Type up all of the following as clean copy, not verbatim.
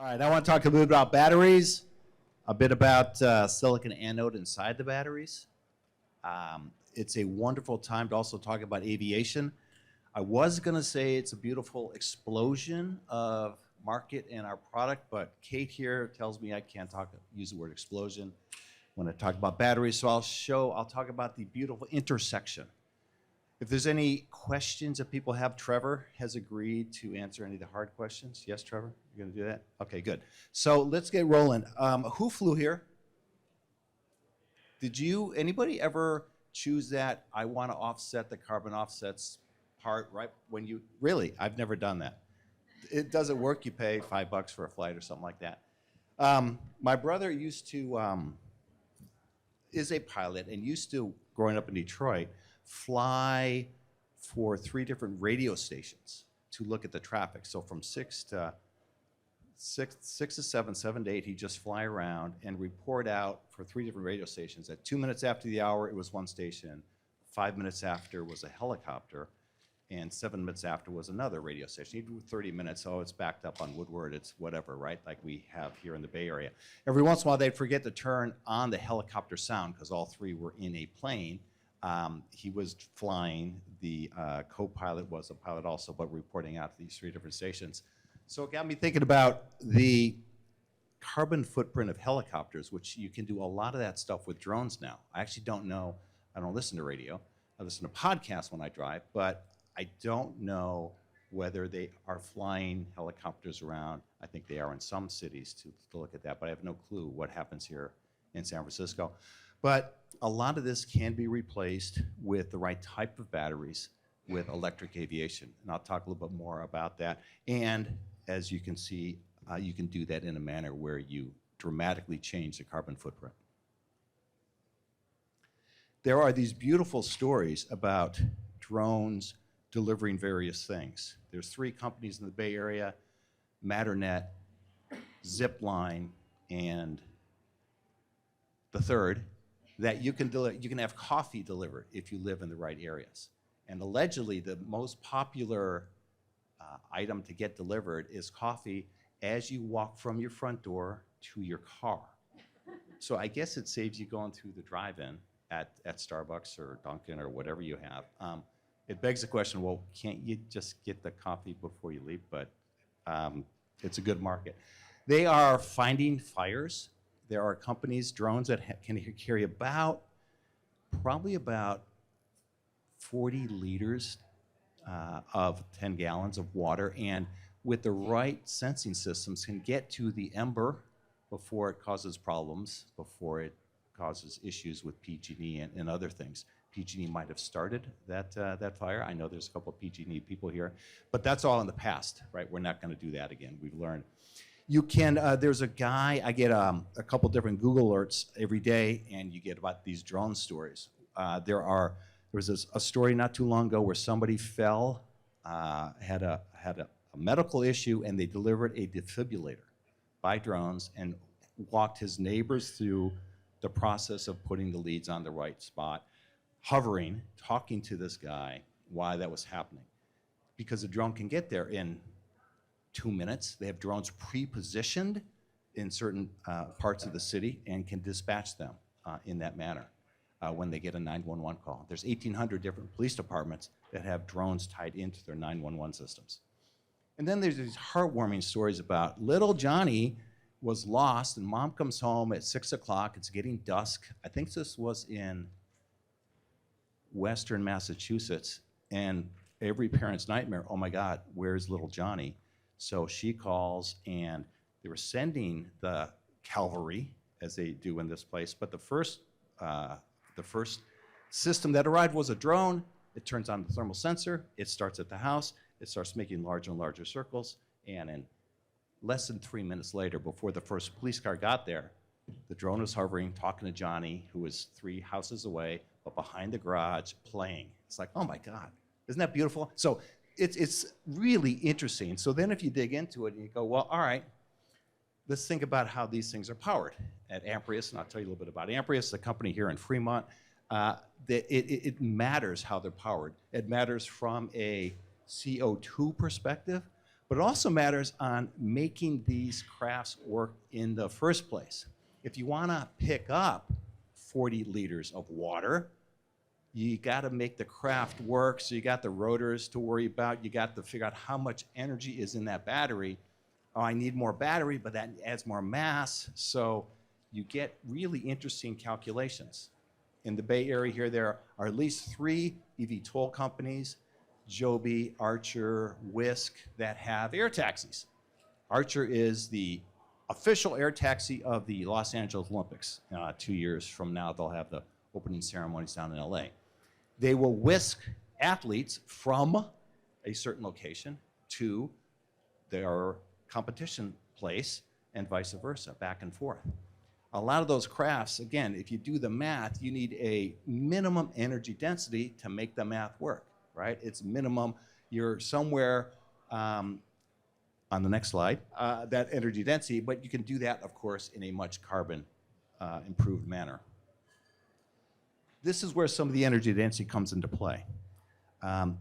All right, I want to talk a little bit about batteries, a bit about silicon anode inside the batteries. It's a wonderful time to also talk about aviation. I was going to say it's a beautiful explosion of market in our product, but Kate here tells me I can't use the word explosion when I talk about batteries, so I'll talk about the beautiful intersection. If there's any questions that people have, Trevor has agreed to answer any of the hard questions. Yes, Trevor? You're going to do that? Okay, good. So let's get rolling. Who flew here? Anybody ever choose that I want to offset the carbon offsets part right when you, really? I've never done that. It doesn't work. You pay $5 for a flight or something like that. My brother is a pilot and used to, growing up in Detroit, fly for 3 different radio stations to look at the traffic. So from 6 to 7, 7 to 8, he'd just fly around and report out for 3 different radio stations. At 2 minutes after the hour, it was one station. 5 minutes after was a helicopter. And 7 minutes after was another radio station. He'd do 30 minutes, so it's backed up on Woodward, it's whatever, right? Like we have here in the Bay Area. Every once in a while, they'd forget to turn on the helicopter sound because all 3 were in a plane. He was flying, the co-pilot was a pilot also, but reporting out to these 3 different stations. So it got me thinking about the carbon footprint of helicopters, which you can do a lot of that stuff with drones now. I actually don't know, I don't listen to radio. I listen to podcasts when I drive, but I don't know whether they are flying helicopters around. I think they are in some cities to look at that, but I have no clue what happens here in San Francisco. But a lot of this can be replaced with the right type of batteries with electric aviation. And I'll talk a little bit more about that. And as you can see, you can do that in a manner where you dramatically change the carbon footprint. There are these beautiful stories about drones delivering various things. There's 3 companies in the Bay Area, Matternet, Zipline, and the third, that you can have coffee delivered if you live in the right areas. And allegedly, the most popular item to get delivered is coffee as you walk from your front door to your car. So I guess it saves you going through the drive-in at Starbucks or Dunkin' or whatever you have. It begs the question, well, can't you just get the coffee before you leave? But it's a good market. They are finding fires. There are companies, drones that can carry probably about 40 liters of 10 gallons of water, and with the right sensing systems can get to the ember before it causes problems, before it causes issues with PG&E and other things. PG&E might have started that fire. I know there's a couple of PG&E people here, but that's all in the past, right? We're not going to do that again. We've learned. You can, there's a guy, I get a couple different Google alerts every day, and you get about these drone stories. There was a story not too long ago where somebody fell, had a medical issue, and they delivered a defibrillator by drones and walked his neighbors through the process of putting the leads on the right spot, hovering, talking to this guy why that was happening. Because the drone can get there in 2 minutes. They have drones pre-positioned in certain parts of the city and can dispatch them in that manner when they get a 911 call. There's 1,800 different police departments that have drones tied into their 911 systems. And then there's these heartwarming stories about little Johnny was lost, and mom comes home at 6 o'clock. It's getting dusk. I think this was in Western Massachusetts, and every parent's nightmare, oh my God, where's little Johnny? So she calls, and they were sending the cavalry, as they do in this place, but the first system that arrived was a drone. It turns on the thermal sensor. It starts at the house. It starts making larger and larger circles, and in less than 3 minutes later, before the first police car got there, the drone was hovering, talking to Johnny, who was 3 houses away, but behind the garage, playing. It's like, oh my God, isn't that beautiful? So it's really interesting. So then if you dig into it and you go, well, all right, let's think about how these things are powered at Amprius, and I'll tell you a little bit about Amprius, the company here in Fremont. It matters how they're powered. It matters from a CO2 perspective, But it also matters on making these crafts work in the first place. If you want to pick up 40 liters of water, you got to make the craft work, so you got the rotors to worry about. You got to figure out how much energy is in that battery. Oh, I need more battery, but that adds more mass. So you get really interesting calculations. In the Bay Area here, there are at least 3 eVTOL companies, Joby, Archer, Wisk, that have air taxis. Archer is the official air taxi of the Los Angeles Olympics. 2 years from now, they'll have the opening ceremonies down in LA. They will whisk athletes from a certain location to their competition place and vice versa, back and forth. A lot of those crafts, again, if you do the math, you need a minimum energy density to make the math work, right? It's minimum. You're somewhere on the next slide, that energy density, but you can do that, of course, in a much carbon improved manner. This is where some of the energy density comes into play. A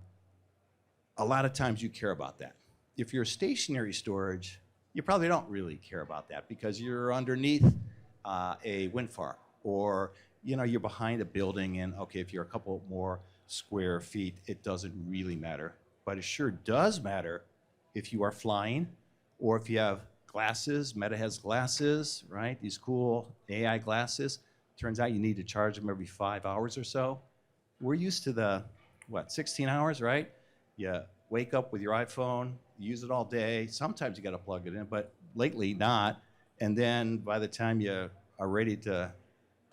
lot of times you care about that. If you're stationary storage, you probably don't really care about that because you're underneath a wind farm, or you're behind a building, and okay, if you're a couple more square feet, it doesn't really matter. But it sure does matter if you are flying, or if you have glasses. Meta has glasses, right? These cool AI glasses. Turns out you need to charge them every 5 hours or so. We're used to the 16 hours, right? You wake up with your iPhone, you use it all day. Sometimes you got to plug it in, but lately not. And then by the time you are ready to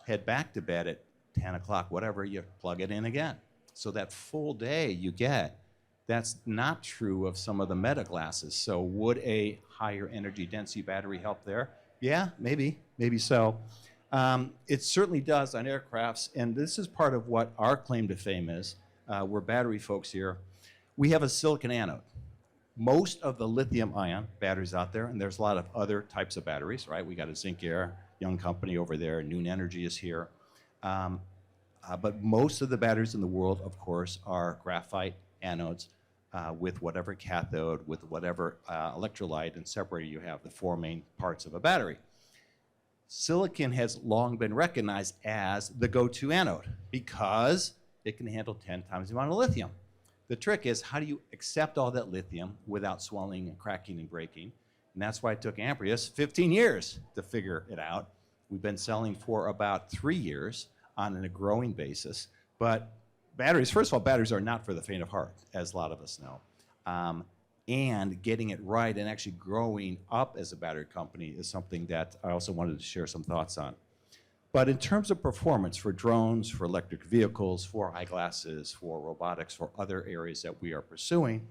head back to bed at 10 o'clock, whatever, you plug it in again. So that full day you get, that's not true of some of the Meta glasses. So would a higher energy density battery help there? Yeah, maybe so. It certainly does on aircrafts, and this is part of what our claim to fame is. We're battery folks here. We have a silicon anode. Most of the lithium-ion batteries out there, and there's a lot of other types of batteries, right? We got a Zinc Air, young company over there. Noon Energy is here. But most of the batteries in the world, of course, are graphite anodes with whatever cathode, with whatever electrolyte and separator you have, the 4 main parts of a battery. Silicon has long been recognized as the go-to anode because it can handle 10 times the amount of lithium. The trick is, how do you accept all that lithium without swelling and cracking and breaking? And that's why it took Amprius 15 years to figure it out. We've been selling for about 3 years on a growing basis. But batteries, first of all, batteries are not for the faint of heart, as a lot of us know. And getting it right and actually growing up as a battery company is something that I also wanted to share some thoughts on. But in terms of performance for drones, for electric vehicles, for eyeglasses, for robotics, for other areas that we are pursuing,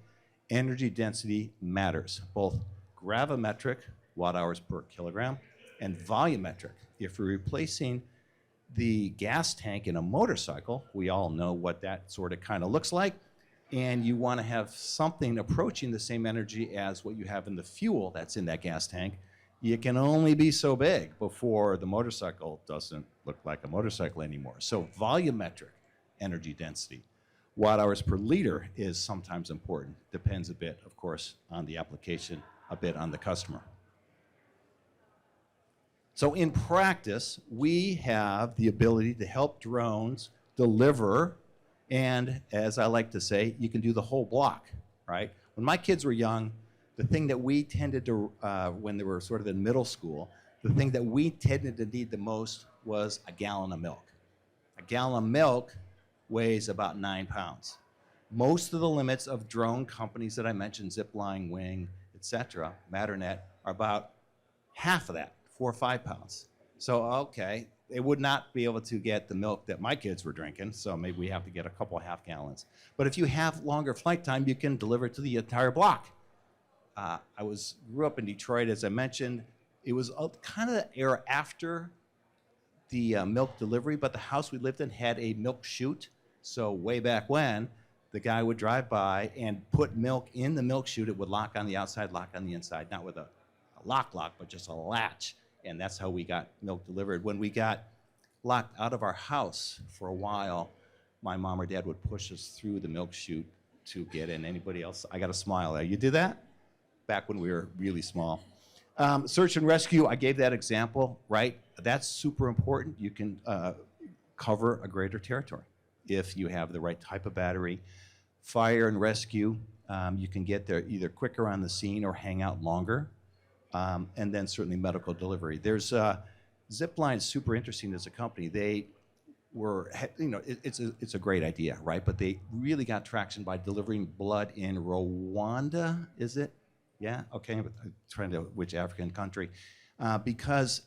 energy density matters, both gravimetric, watt hours per kilogram, and volumetric. If you're replacing the gas tank in a motorcycle, we all know what that sort of kind of looks like, and you want to have something approaching the same energy as what you have in the fuel that's in that gas tank, you can only be so big before the motorcycle doesn't look like a motorcycle anymore. So volumetric energy density. Watt hours per liter is sometimes important. Depends a bit, of course, on the application, a bit on the customer. So in practice, we have the ability to help drones deliver, and as I like to say, you can do the whole block, right? When my kids were young, the thing that we tended to, when they were sort of in middle school, the thing that we tended to need the most was a gallon of milk. A gallon of milk weighs about 9 pounds. Most of the limits of drone companies that I mentioned, Zipline, Wing, etc., Matternet, are about half of that, 4 or 5 pounds. So, okay, they would not be able to get the milk that my kids were drinking, so maybe we have to get a couple half gallons. But if you have longer flight time, you can deliver it to the entire block. I grew up in Detroit, as I mentioned. It was kind of the era after the milk delivery, but the house we lived in had a milk chute. So way back when, the guy would drive by and put milk in the milk chute. It would lock on the outside, lock on the inside, not with a lock, but just a latch. And that's how we got milk delivered. When we got locked out of our house for a while, my mom or dad would push us through the milk chute to get in. Anybody else? I got a smile there. You do that? back when we were really small. Search and rescue, I gave that example, right? That's super important. You can cover a greater territory if you have the right type of battery. Fire and rescue, you can get there either quicker on the scene or hang out longer. And then certainly medical delivery. There's Zipline is super interesting as a company. They were, it's a great idea, right? But they really got traction by delivering blood in Rwanda, is it? Yeah, okay, I'm trying to, which African country? Because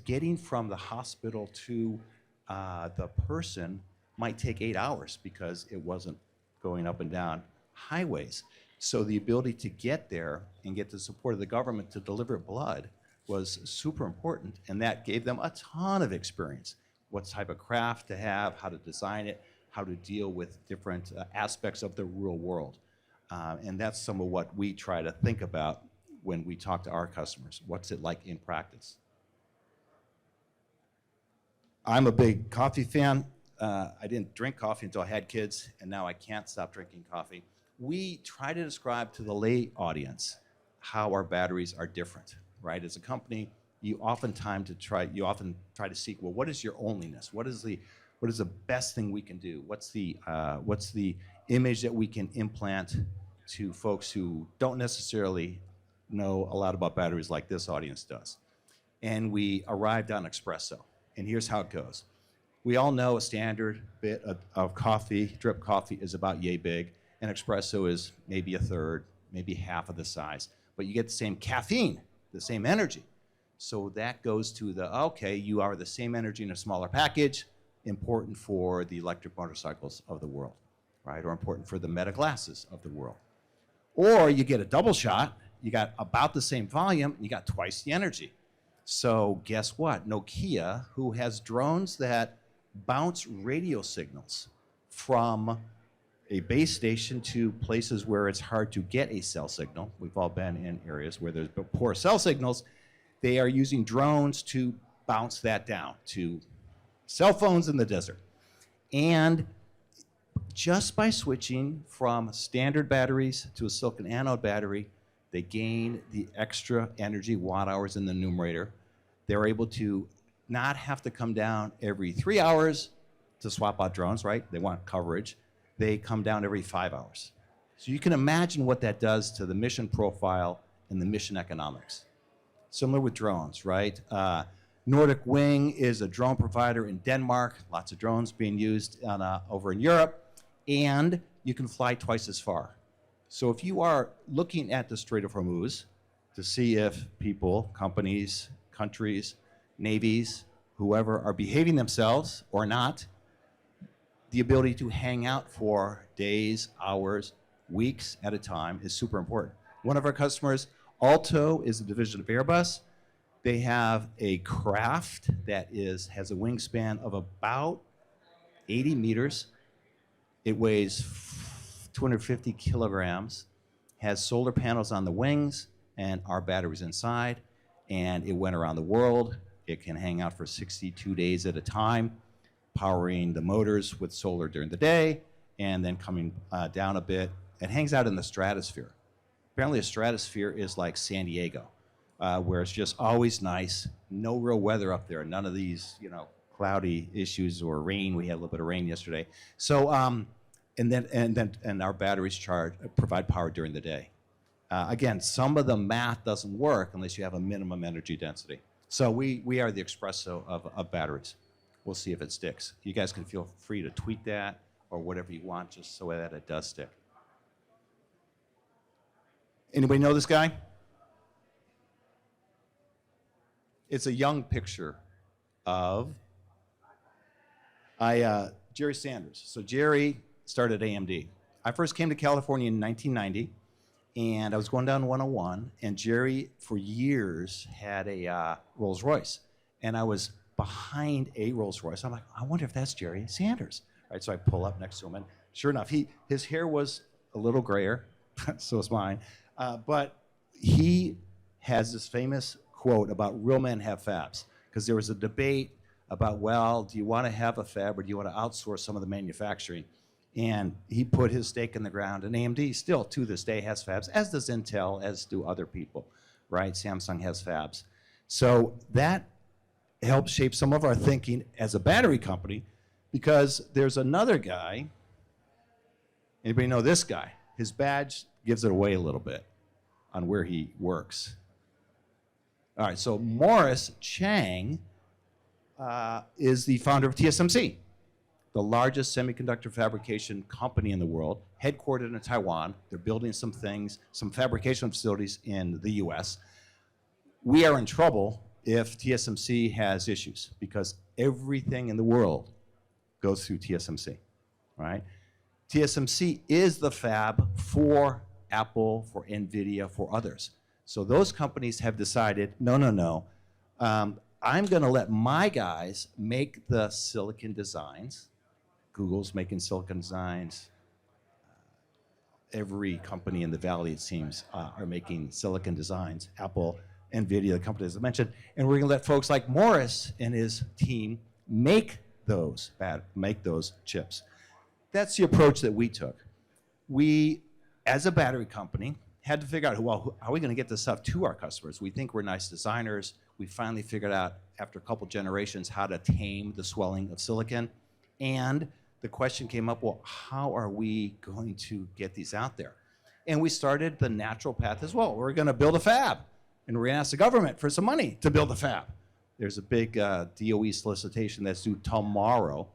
getting from the hospital to the person might take 8 hours because it wasn't going up and down highways. So the ability to get there and get the support of the government to deliver blood was super important, and that gave them a ton of experience. What type of craft to have, how to design it, how to deal with different aspects of the real world. And that's some of what we try to think about when we talk to our customers. What's it like in practice? I'm a big coffee fan. I didn't drink coffee until I had kids, and now I can't stop drinking coffee. We try to describe to the lay audience how our batteries are different, right? As a company, you often try to seek, well, what is your onlyness? What is the best thing we can do? What's the image that we can implant to folks who don't necessarily know a lot about batteries like this audience does? And we arrived on espresso, and here's how it goes. We all know a standard bit of coffee, drip coffee, is about yay big. And espresso is maybe a third, maybe half of the size. But you get the same caffeine, the same energy. So that goes to okay, you are the same energy in a smaller package, important for the electric motorcycles of the world, right? Or important for the Meta glasses of the world. Or you get a double shot, you got about the same volume, and you got twice the energy. So guess what? Nokia, who has drones that bounce radio signals from a base station to places where it's hard to get a cell signal. We've all been in areas where there's poor cell signals. They are using drones to bounce that down to cell phones in the desert. And just by switching from standard batteries to a silicon-anode battery, they gain the extra energy watt hours in the numerator. They're able to not have to come down every 3 hours to swap out drones, right? They want coverage. They come down every 5 hours. So you can imagine what that does to the mission profile and the mission economics. Similar with drones, right? Nordic Wing is a drone provider in Denmark. Lots of drones being used over in Europe. And you can fly twice as far. So if you are looking at the Strait of Hormuz to see if people, companies, countries, navies, whoever are behaving themselves or not, the ability to hang out for days, hours, weeks at a time is super important. One of our customers, Alto, is a division of Airbus. They have a craft that has a wingspan of about 80 meters. It weighs 250 kilograms, has solar panels on the wings, and our batteries inside, and it went around the world. It can hang out for 62 days at a time, powering the motors with solar during the day, and then coming down a bit. It hangs out in the stratosphere. Apparently a stratosphere is like San Diego, where it's just always nice, no real weather up there, none of these, cloudy issues or rain. We had a little bit of rain yesterday. So, and our batteries provide power during the day. Again, some of the math doesn't work unless you have a minimum energy density. So we are the espresso of batteries. We'll see if it sticks. You guys can feel free to tweet that or whatever you want, just so that it does stick. Anybody know this guy? It's a young picture of Jerry Sanders. So Jerry started AMD. I first came to California in 1990, and I was going down 101, and Jerry, for years, had a Rolls Royce. And I was behind a Rolls Royce. I'm like, I wonder if that's Jerry Sanders. Right, so I pull up next to him, and sure enough, his hair was a little grayer, so is mine, but he has this famous quote about real men have fabs, because there was a debate about, well, do you want to have a fab or do you want to outsource some of the manufacturing? And he put his stake in the ground, and AMD still to this day has fabs, as does Intel, as do other people, right? Samsung has fabs. So that helped shape some of our thinking as a battery company, because there's another guy. Anybody know this guy? His badge gives it away a little bit on where he works. All right, so Morris Chang is the founder of TSMC, the largest semiconductor fabrication company in the world, headquartered in Taiwan. They're building some things, some fabrication facilities in the US. We are in trouble if TSMC has issues, because everything in the world goes through TSMC, right? TSMC is the fab for Apple, for NVIDIA, for others. So those companies have decided, no. I'm going to let my guys make the silicon designs. Google's making silicon designs. Every company in the Valley, it seems, are making silicon designs. Apple, NVIDIA, the companies I mentioned. And we're going to let folks like Morris and his team make those chips. That's the approach that we took. We, as a battery company, had to figure out, well, how are we going to get this stuff to our customers? We think we're nice designers. We finally figured out, after a couple generations, how to tame the swelling of silicon. And the question came up, well, how are we going to get these out there? And we started the natural path as well. We're going to build a fab, and we're going to ask the government for some money to build a fab. There's a big DOE solicitation that's due tomorrow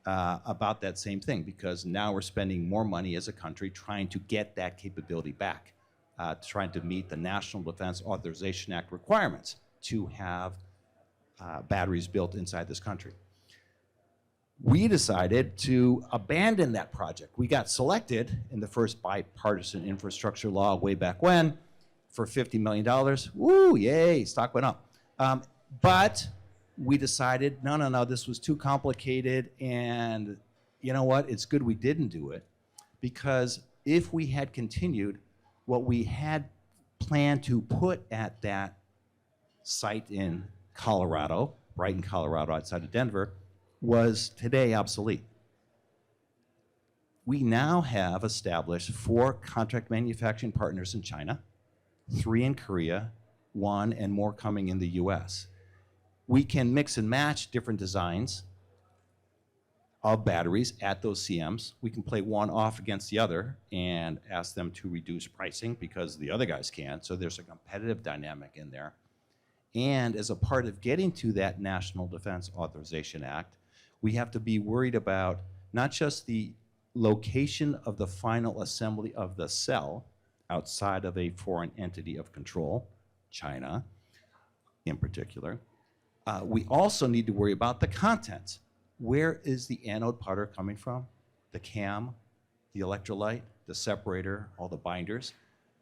about that same thing, because now we're spending more money as a country trying to get that capability back, trying to meet the National Defense Authorization Act requirements to have batteries built inside this country. We decided to abandon that project. We got selected in the first bipartisan infrastructure law way back when for $50 million. Woo, yay, stock went up. But we decided, no, this was too complicated, and you know what? It's good we didn't do it, because if we had continued, what we had planned to put at that site in Colorado, Brighton, Colorado, outside of Denver, was today obsolete. We now have established 4 contract manufacturing partners in China, 3 in Korea, 1 and more coming in the US. We can mix and match different designs of batteries at those CMs. We can play one off against the other and ask them to reduce pricing because the other guys can't. So there's a competitive dynamic in there. And as a part of getting to that National Defense Authorization Act, we have to be worried about not just the location of the final assembly of the cell outside of a foreign entity of control, China in particular. We also need to worry about the contents. Where is the anode powder coming from? The cam, the electrolyte, the separator, all the binders.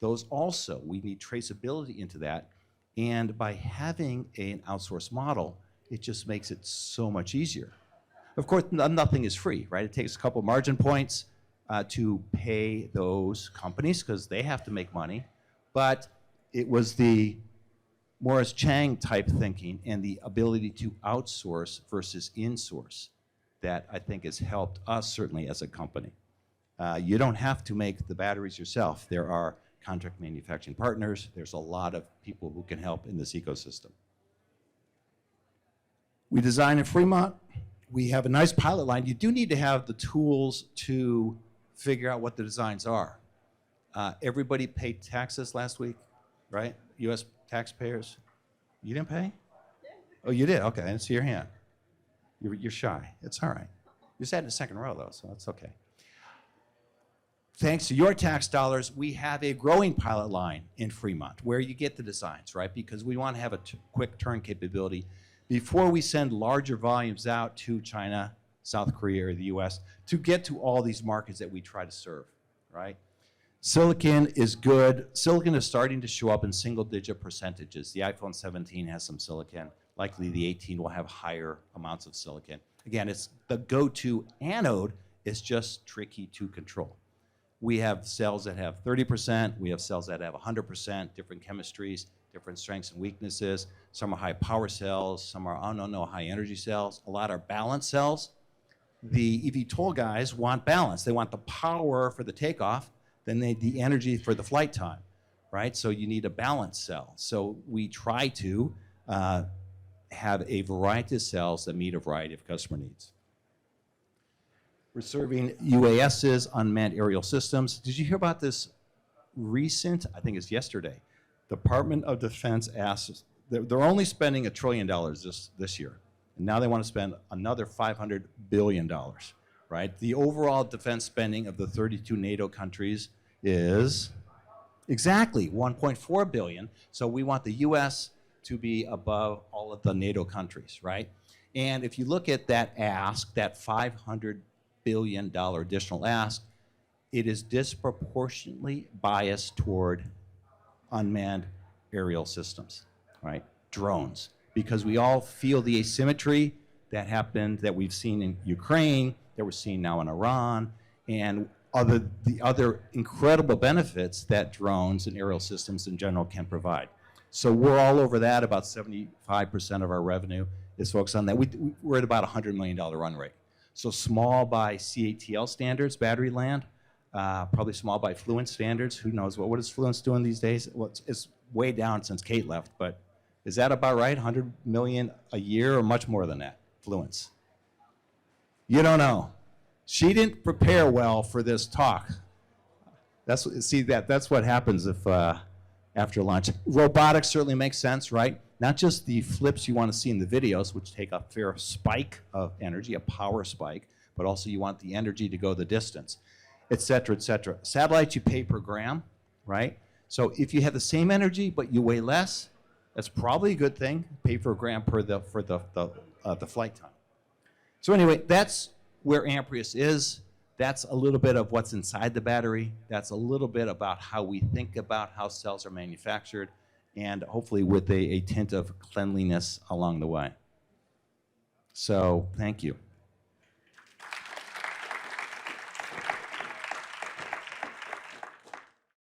Those also, we need traceability into that. And by having an outsourced model, it just makes it so much easier. Of course, nothing is free, right? It takes a couple margin points to pay those companies because they have to make money. But it was the Morris Chang type thinking and the ability to outsource versus insource that I think has helped us certainly as a company. You don't have to make the batteries yourself. There are contract manufacturing partners. There's a lot of people who can help in this ecosystem. We design in Fremont. We have a nice pilot line. You do need to have the tools to figure out what the designs are. Everybody paid taxes last week, right? US taxpayers. You didn't pay? Oh, you did? Okay, I didn't see your hand. You're shy. It's all right. You sat in the second row, though, so that's okay. Thanks to your tax dollars, we have a growing pilot line in Fremont where you get the designs, right? Because we want to have a quick turn capability before we send larger volumes out to China, South Korea, or the US to get to all these markets that we try to serve, right? Silicon is good. Silicon is starting to show up in single-digit percentages. The iPhone 17 has some silicon. Likely the 18 will have higher amounts of silicon. Again, it's the go-to anode is just tricky to control. We have cells that have 30%. We have cells that have 100%, different chemistries, different strengths and weaknesses. Some are high power cells. Some are, high energy cells. A lot are balanced cells. The eVTOL guys want balance. They want the power for the takeoff, then the energy for the flight time, right? So you need a balance cell. So we try to have a variety of cells that meet a variety of customer needs. We're serving UASs, unmanned aerial systems. Did you hear about this recent, I think it's yesterday, Department of Defense asked, they're only spending $1 trillion this year. And now they want to spend another $500 billion, right? The overall defense spending of the 32 NATO countries is exactly $1.4 billion. So we want the US to be above all of the NATO countries, right? And if you look at that ask, that $500 billion additional ask, it is disproportionately biased toward unmanned aerial systems, right? Drones. Because we all feel the asymmetry that happened, that we've seen in Ukraine, that we're seeing now in Iran, and the other incredible benefits that drones and aerial systems in general can provide. So we're all over that. About 75% of our revenue is focused on that. We're at about a $100 million run rate. So small by CATL standards, battery land, probably small by Fluence standards. Who knows what is Fluence doing these days? Well, it's way down since Kate left, but is that about right? 100 million a year or much more than that, Fluence? You don't know. She didn't prepare well for this talk. That's what happens if after lunch. Robotics certainly makes sense, right? Not just the flips you want to see in the videos, which take a fair spike of energy, a power spike, but also you want the energy to go the distance, et cetera, et cetera. Satellites you pay per gram, right? So if you have the same energy but you weigh less, that's probably a good thing. Pay per gram for the flight time. So anyway, that's where Amprius is. That's a little bit of what's inside the battery. That's a little bit about how we think about how cells are manufactured, and hopefully with a tint of cleanliness along the way. So thank you.